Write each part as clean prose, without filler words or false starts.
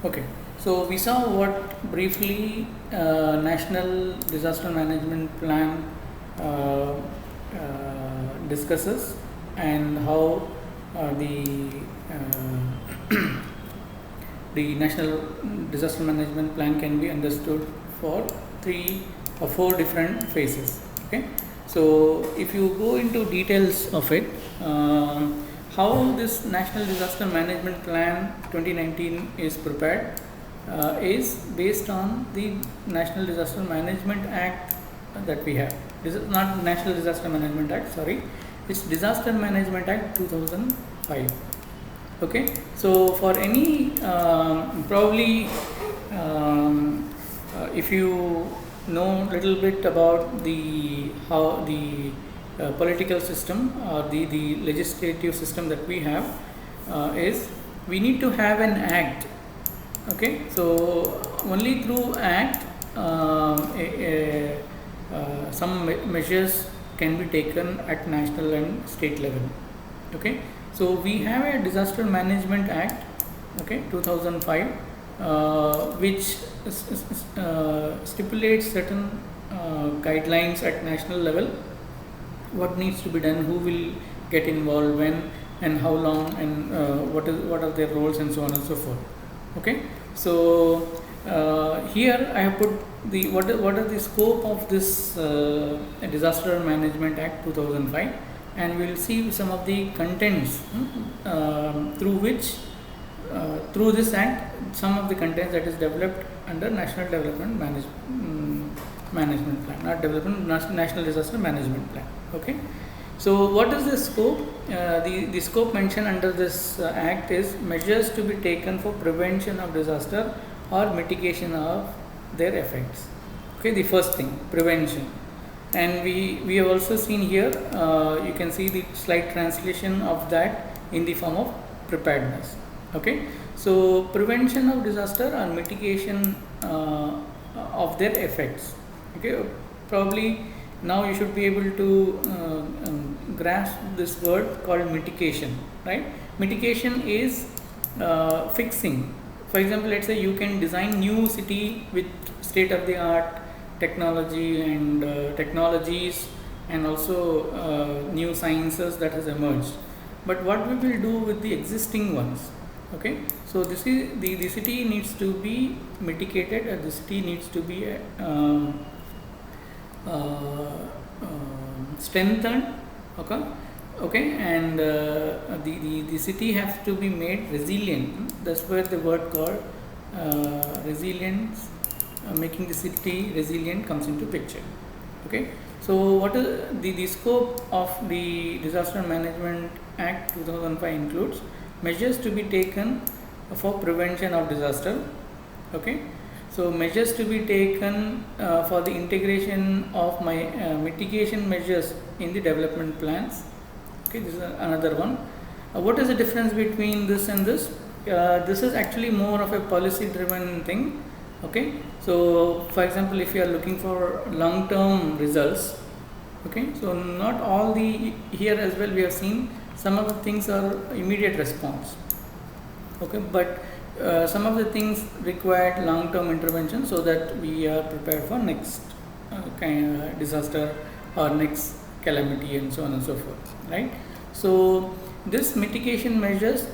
Okay, so we saw what briefly National Disaster Management Plan discusses, and how the National Disaster Management Plan can be understood for 3 or 4 different phases. Okay, so if you go into details of it, how this National Disaster Management Plan 2019 is prepared is based on the National Disaster Management Act that we have. This is not National Disaster Management Act, sorry, it's Disaster Management Act 2005. Okay, so for any probably if you know little bit about the how the political system or the legislative system that we have, is we need to have an act. Okay, so only through act some measures can be taken at national and state level. Okay, so we have a Disaster Management Act, okay, 2005, which stipulates certain guidelines at national level, what needs to be done, who will get involved, when and how long, and what are their roles, and so on and so forth. Okay, so here I have put the what are the scope of this Disaster Management Act 2005, and we will see some of the contents through which through this act, some of the contents that is developed under National Development Management Plan, not development, National Disaster Management Plan. Okay, so what is the scope? The scope mentioned under this act is measures to be taken for prevention of disaster or mitigation of their effects. Okay, the first thing, prevention. And we have also seen here, you can see the slight translation of that in the form of preparedness. Okay, so prevention of disaster or mitigation of their effects. Okay, probably now you should be able to grasp this word called mitigation, right? Mitigation is fixing. For example, let's say you can design new city with state of the art technology and technologies, and also new sciences that has emerged. But what we will do with the existing ones? Okay, so this is the city needs to be mitigated, and the city needs to be strengthened. Okay, and the city has to be made resilient. That's where the word called resilience, making the city resilient, comes into picture. Okay, so what is the scope of the Disaster Management Act 2005 includes measures to be taken for prevention of disaster. Okay, so measures to be taken for the integration of mitigation measures in the development plans. Okay, this is another one. What is the difference between this and this? This is actually more of a policy driven thing. Okay, so for example, if you are looking for long term results, okay, so not all the, here as well we have seen some of the things are immediate response. Okay, but some of the things required long term intervention, so that we are prepared for next kind of disaster or next calamity, and so on and so forth, right? So this mitigation measures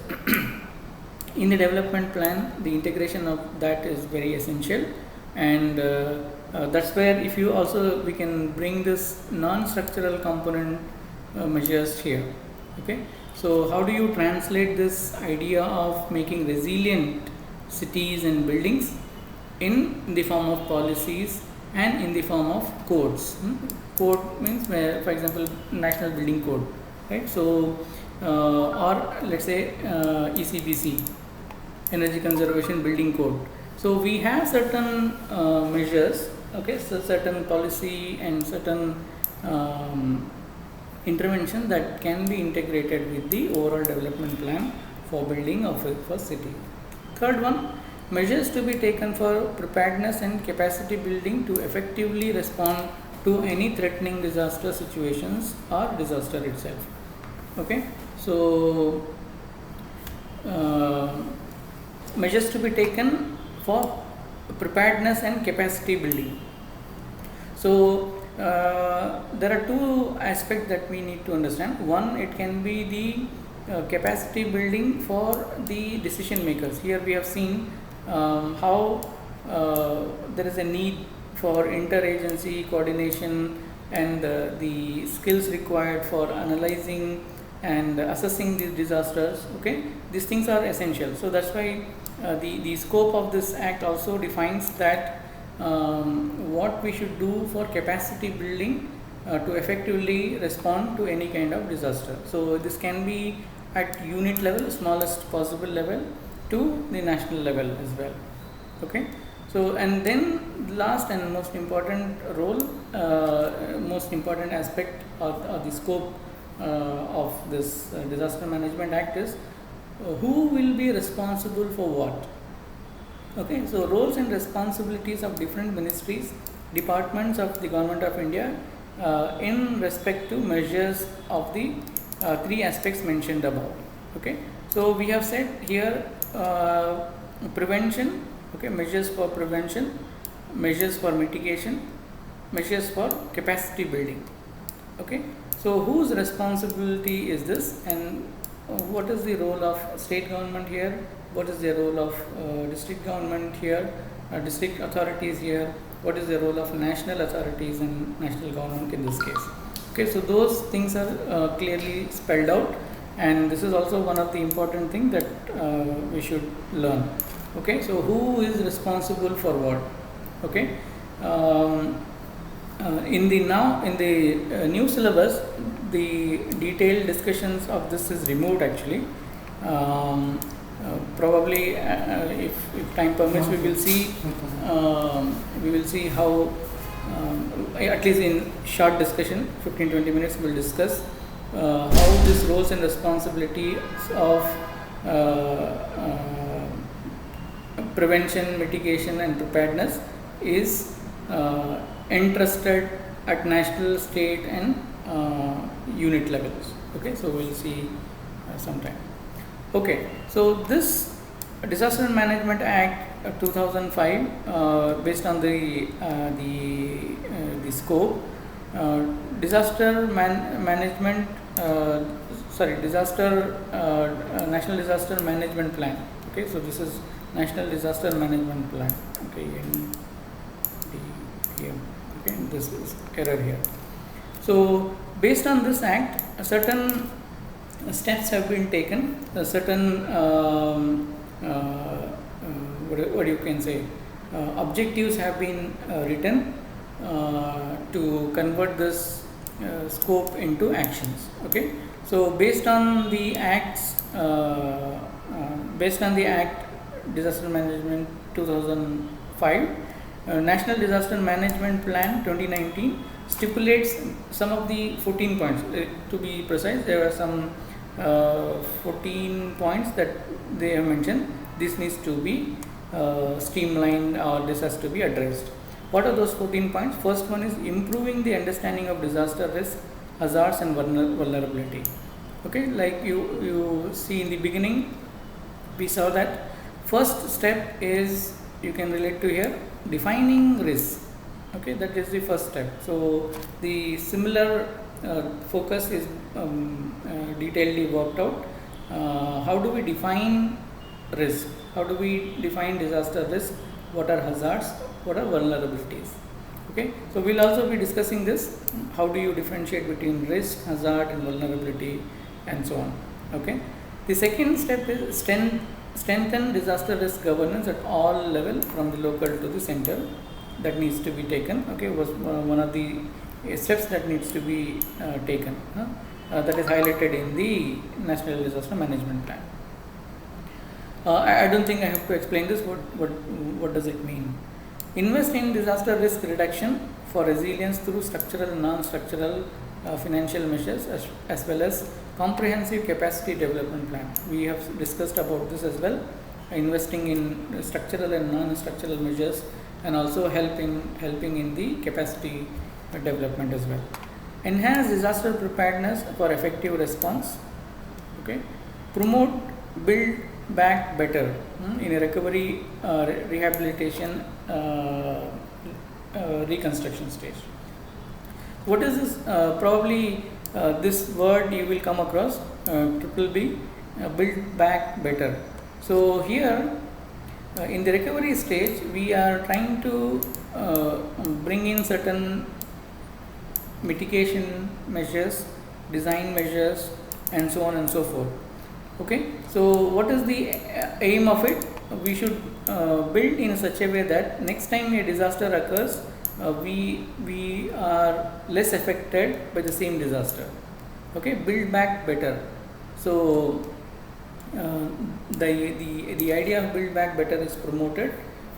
in the development plan, the integration of that is very essential, and that's where if you also, we can bring this non-structural component measures here. Okay, so how do you translate this idea of making resilient cities and buildings in the form of policies and in the form of codes? Code means, where, for example, National Building Code, right? So or let's say ECBC, Energy Conservation Building Code. So we have certain measures, okay, so certain policy and certain intervention that can be integrated with the overall development plan for building of a first city. Third one, measures to be taken for preparedness and capacity building to effectively respond to any threatening disaster situations or disaster itself. Okay, so measures to be taken for preparedness and capacity building. So there are two aspects that we need to understand. One, it can be the capacity building for the decision makers. Here we have seen how there is a need for interagency coordination and the skills required for analyzing and assessing these disasters. Okay, these things are essential. So that's why the scope of this act also defines that what we should do for capacity building to effectively respond to any kind of disaster. So this can be at unit level, smallest possible level, to the national level as well. Okay, so and then last and most important role, most important aspect of the scope of this Disaster Management Act is who will be responsible for what. Okay, so roles and responsibilities of different ministries, departments of the Government of India in respect to measures of the three aspects mentioned above. Okay, so we have said here prevention, okay, measures for prevention, measures for mitigation, measures for capacity building. Okay, so whose responsibility is this, and what is the role of state government here? What is the role of district government here, district authorities here? What is the role of national authorities and national government in this case? Okay, so those things are clearly spelled out, and this is also one of the important things that we should learn. Okay, so who is responsible for what? Okay, in the new syllabus, the detailed discussions of this is removed actually. Probably if time permits, we will see how at least in short discussion, 15-20 minutes, we will discuss how this roles and responsibilities of prevention, mitigation and preparedness is entrusted at national, state and unit levels. Okay, so we will see sometime. Okay, so this Disaster Management Act 2005, based on the scope, National Disaster Management Plan. Okay, so this is National Disaster Management Plan. Okay, okay, this is error here. So based on this act, certain steps have been taken, certain what you can say, objectives have been written to convert this scope into actions. Okay, so based on the acts, Disaster Management 2005, National Disaster Management Plan 2019 stipulates some of the 14 points. To be precise, there are some 14 points that they have mentioned. This needs to be streamlined, or this has to be addressed. What are those 14 points? First one is improving the understanding of disaster risk, hazards and vulnerability. Okay, like you see in the beginning, we saw that first step is, you can relate to here, defining risk. Okay, that is the first step. So the similar focus is detailedly worked out. How do we define risk? How do we define disaster risk? What are hazards? What are vulnerabilities? Okay, so we'll also be discussing this. How do you differentiate between risk, hazard and vulnerability and so on? Okay, the second step is strengthen disaster risk governance at all level, from the local to the center. That needs to be taken. Okay, was one of the steps that needs to be taken. That is highlighted in the National Disaster Management Plan. I don't think I have to explain this. What does it mean? Invest in disaster risk reduction for resilience through structural and non-structural financial measures, as well as comprehensive capacity development plan. We have discussed about this as well. Investing in structural and non-structural measures, and also helping in the capacity development as well. Enhance disaster preparedness for effective response. Okay, promote, build back better in a recovery, rehabilitation, reconstruction stage. What is this? Probably this word you will come across, triple B, build back better. So here in the recovery stage, we are trying to bring in certain mitigation measures, design measures, and so on and so forth. Okay, so what is the aim of it? We should build in such a way that next time a disaster occurs, we are less affected by the same disaster. Okay, build back better. So the idea of build back better is promoted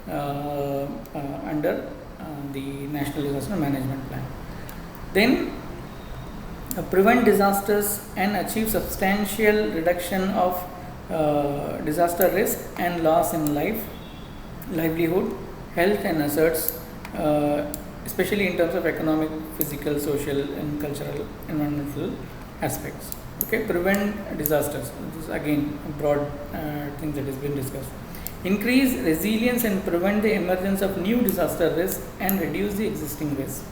under the National Disaster Management Plan. Then prevent disasters and achieve substantial reduction of disaster risk and loss in livelihood, health and assets, especially in terms of economic, physical, social and cultural, environmental aspects. Okay, prevent disasters. This is again a broad thing that has been discussed. Increase resilience and prevent the emergence of new disaster risk and reduce the existing risk.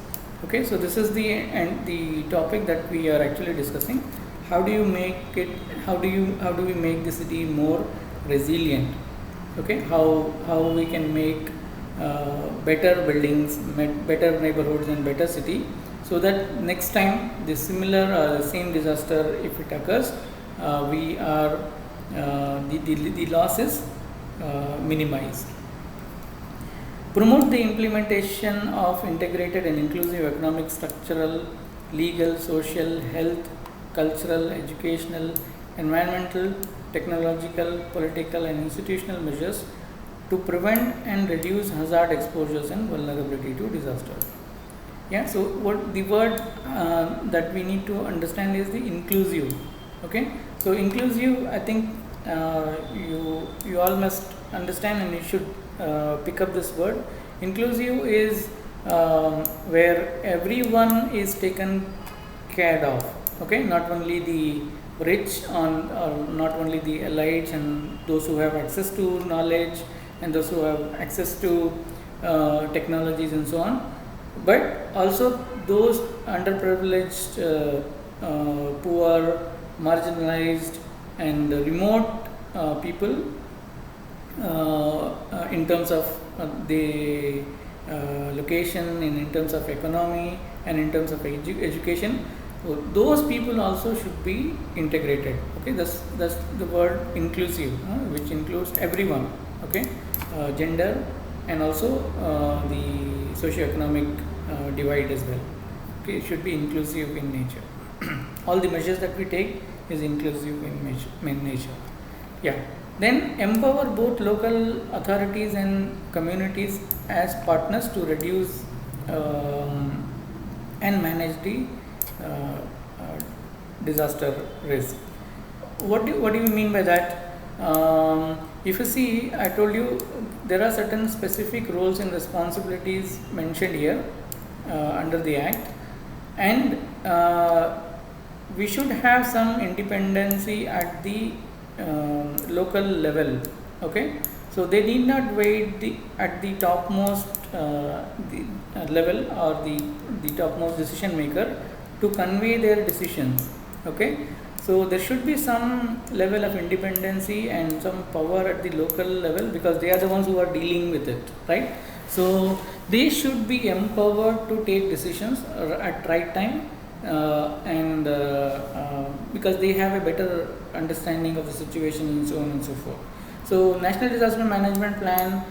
Okay, so this is the topic that we are actually discussing. How do you make it? How do we make the city more resilient? Okay, how we can make better buildings, better neighborhoods, and better city, so that next time the similar or the same disaster, if it occurs, we are the losses minimized. Promote the implementation of integrated and inclusive economic, structural, legal, social, health, cultural, educational, environmental, technological, political and institutional measures to prevent and reduce hazard exposures and vulnerability to disaster. Yeah, so what the word that we need to understand is the inclusive. Okay, so inclusive, I think you all must understand and you should pick up this word. Inclusive is where everyone is taken care of. Okay, not only the rich or not only the elites and those who have access to knowledge and those who have access to technologies and so on, but also those underprivileged, poor, marginalized and remote people in terms of the location and in terms of economy and in terms of education. So those people also should be integrated. Okay, that's the word inclusive, which includes everyone. Okay, gender and also the socio-economic divide as well. Okay, it should be inclusive in nature. All the measures that we take is inclusive in nature. Yeah. Then empower both local authorities and communities as partners to reduce and manage the disaster risk. What do you mean by that? If you see, I told you there are certain specific roles and responsibilities mentioned here under the Act, and we should have some independency at the local level. Okay, so they need not wait at the topmost level or the topmost decision maker to convey their decisions. Okay, so there should be some level of independency and some power at the local level, because they are the ones who are dealing with it, right? So they should be empowered to take decisions at right time, and because they have a better understanding of the situation and so on and so forth. So National Disaster Management Plan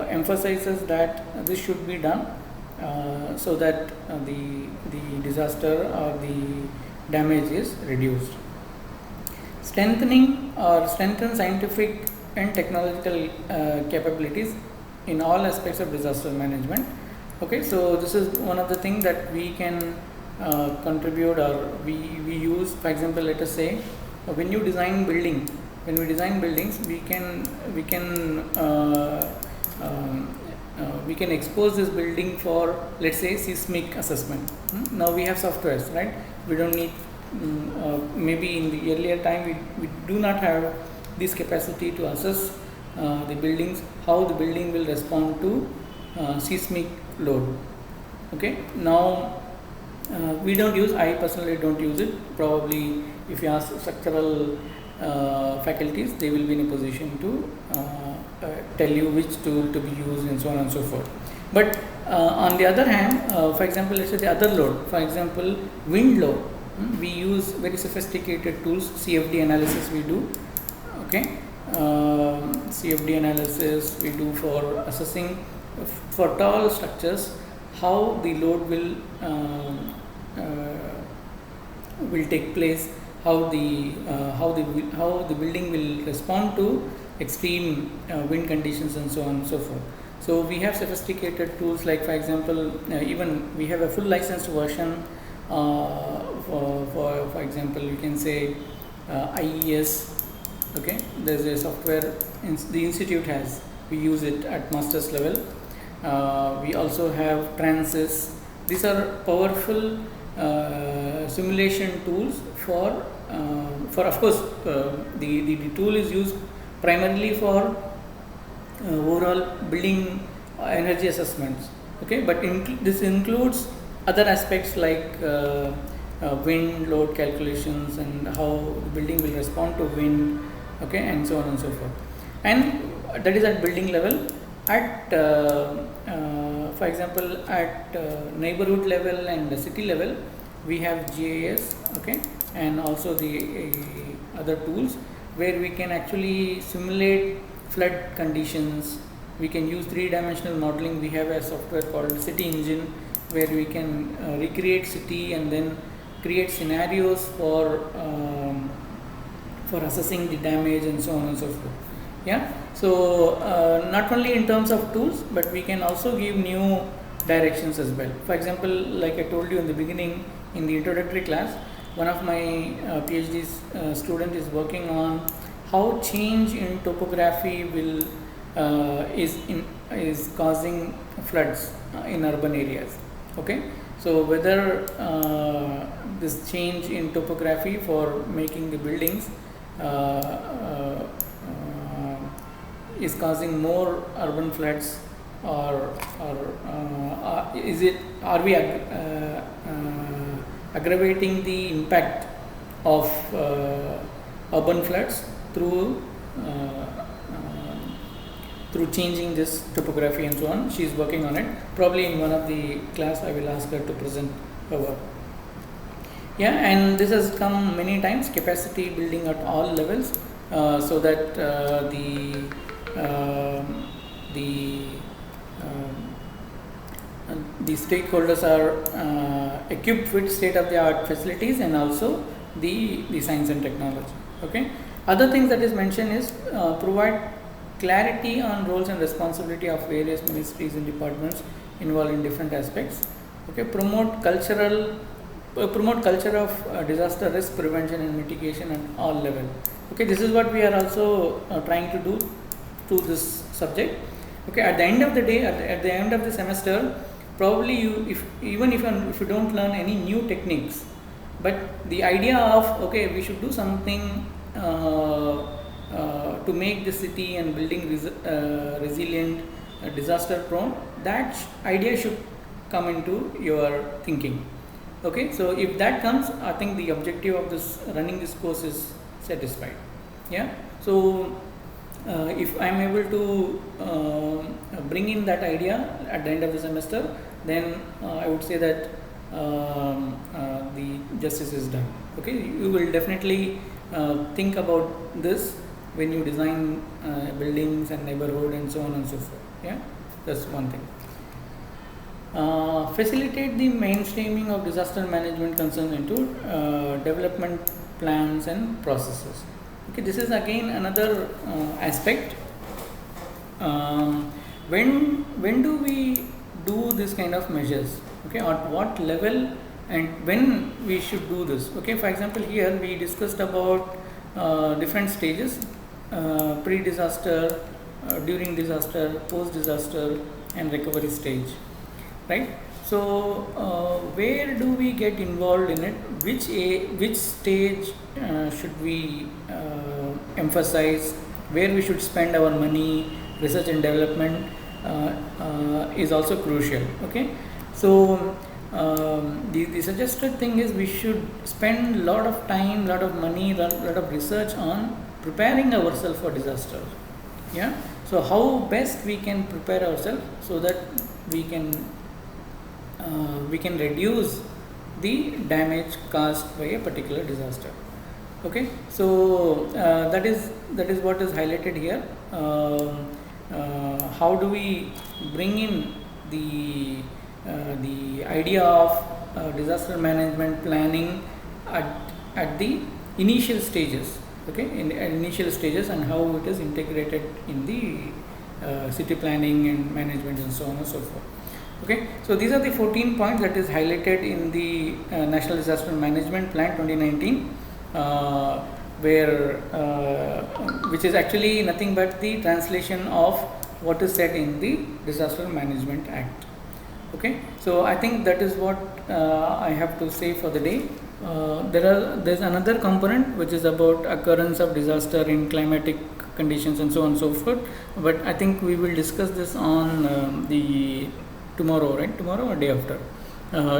emphasizes that this should be done so that the disaster or the damage is reduced. Strengthen scientific and technological capabilities in all aspects of disaster management. Okay, so this is one of the things that we can contribute or we use. For example, let us say when we design buildings, we can expose this building for, let's say, seismic assessment. Now we have softwares, right? We don't need maybe in the earlier time we do not have this capacity to assess the buildings, how the building will respond to seismic load. Okay, now we don't use, I personally don't use it. Probably if you ask structural faculties, they will be in a position to tell you which tool to be used and so on and so forth. But on the other hand, for example, let's say the other load, for example, wind load, we use very sophisticated tools, CFD analysis we do. Okay, CFD analysis we do for assessing for tall structures how the load will take place, how the building will respond to extreme wind conditions and so on and so forth. So we have sophisticated tools like, for example, even we have a full licensed version for example, you can say IES. Okay, there's a software the institute has, we use it at master's level. We also have Transys. These are powerful simulation tools for of course the tool is used primarily for overall building energy assessments. Okay, but this includes other aspects like wind load calculations and how the building will respond to wind. Okay, and so on and so forth. And that is at building level. At for example, at neighborhood level and the city level, we have GIS. Okay, and also the other tools where we can actually simulate flood conditions. We can use three-dimensional modeling. We have a software called City Engine where we can recreate city and then create scenarios for assessing the damage and so on and so forth. Yeah, so not only in terms of tools, but we can also give new directions as well. For example, like I told you in the beginning in the introductory class, one of my PhD student is working on how change in topography will is causing floods in urban areas. Okay, so whether this change in topography for making the buildings is causing more urban floods, or are we aggravating the impact of urban floods through changing this topography and so on. She is working on it. Probably in one of the class I will ask her to present her work. Yeah, and this has come many times, capacity building at all levels, so that the stakeholders are equipped with state-of-the-art facilities and also the science and technology. Okay. Other things that is mentioned is provide clarity on roles and responsibility of various ministries and departments involved in different aspects. Okay. Promote culture of disaster risk prevention and mitigation at all levels. Okay. This is what we are also trying to do to this subject. Okay. At the end of the day, at the end of the semester, probably if you don't learn any new techniques, but the idea of okay, we should do something to make the city and building resilient, disaster prone, that idea should come into your thinking. Okay, so if that comes, I think the objective of this running this course is satisfied. Yeah, so if I am able to bring in that idea at the end of the semester, then I would say that the justice is done. Okay, you will definitely think about this when you design buildings and neighborhood and so on and so forth. Yeah, that's one thing. Facilitate the mainstreaming of disaster management concerns into development plans and processes. Okay, this is again another aspect. When do we do this kind of measures? Okay, at what level and when we should do this? Okay, for example, here we discussed about different stages: pre-disaster, during disaster, post-disaster, and recovery stage. Right? So, where do we get involved in it? Which stage should we emphasize, where we should spend our money, research and development is also crucial. Okay, so the suggested thing is we should spend a lot of time, lot of money, lot of research on preparing ourselves for disaster. Yeah, so how best we can prepare ourselves so that we can reduce the damage caused by a particular disaster. Okay, so that is what is highlighted here. How do we bring in the idea of disaster management planning at the initial stages? Okay, in initial stages, and how it is integrated in the city planning and management and so on and so forth. Okay, so these are the 14 points that is highlighted in the National Disaster Management Plan 2019, which is actually nothing but the translation of what is said in the Disaster Management Act. Okay, so I think that is what I have to say for the day. There's another component which is about occurrence of disaster in climatic conditions and so on and so forth, but I think we will discuss this on the tomorrow, right? Tomorrow or day after,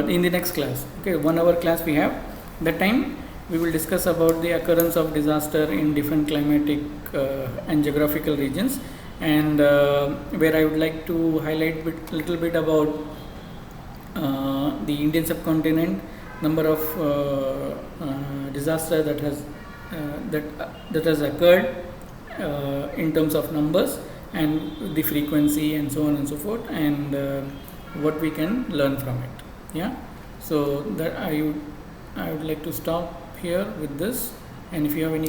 in the next class. Okay, 1 hour class we have. That time we will discuss about the occurrence of disaster in different climatic and geographical regions, and where I would like to highlight little bit about the Indian subcontinent, number of disaster that has occurred in terms of numbers, and the frequency and so on and so forth, and what we can learn from it. Yeah, so that I would like to stop here with this, and if you have any